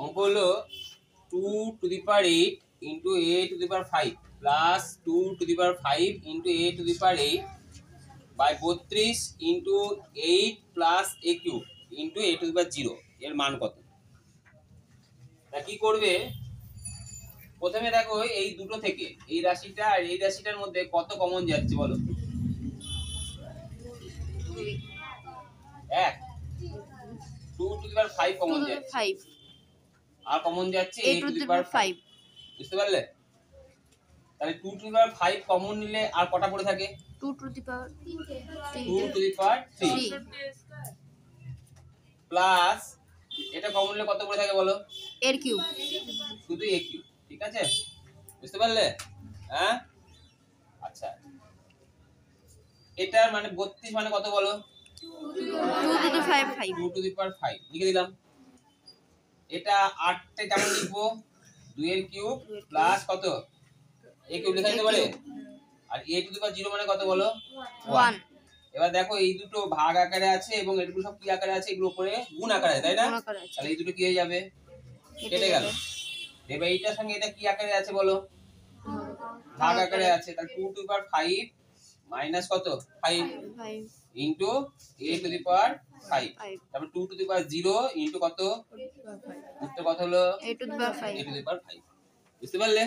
অঙ্ক হলো 2 to the power 8 into a to the power 5 plus 2 to the power 5 into a to the power 8 by 32 into 8 plus a cube into a to the power 0 এর মান কত? তা কি করবে? প্রথমে দেখো এই দুটো থেকে এই রাশিটা আর এই রাশিটার মধ্যে কত কমন যাচ্ছে বলো? 1 2 টু দি পাওয়ার 5 কমন যাচ্ছে, আর কমন যাচ্ছে a টু দি পাওয়ার 5। বুঝতে পারলে? তাহলে 2 টু দি পাওয়ার 5 কমন নিলে আর কটা পড়ে থাকে? 2 টু দি পাওয়ার 3 প্লাস এটা কমন নিলে কত পড়ে থাকে বলো? এর কিউব, শুধু a কিউব। ঠিক আছে, বুঝতে পারলে? হ্যাঁ, আচ্ছা, এটার মানে 32 মানে কত বলো? 2 to the power 5 2 to the power 5 লিখে দিলাম। এটা 8 তে কেমন লিখবো? 2 এর কিউব প্লাস কত? a কিউব লেখা যেতে পারে। আর a টু দি পাওয়ার 0 মানে কত বলো? 1। এবার দেখো এই দুটো ভাগ আকারে আছে এবং এগুলো সব কি আকারে আছে? এগুলো উপরে গুণ আকারে আছে, তাই না? তাহলে এই দুটো কি হয়ে যাবে? কেটে গেল। এবার এইটার সঙ্গে এটা কি আকারে আছে বলো? ভাগ আকারে আছে। তাহলে 2 টু দি পাওয়ার 5 মাইনাস কত? 5 into a to the power 5। তারপর 2 টু দি পাওয়ার 0 ইনটু কত? উত্তর কত হলো? a to the power 5। a to the power 5। বুঝতে পারলে?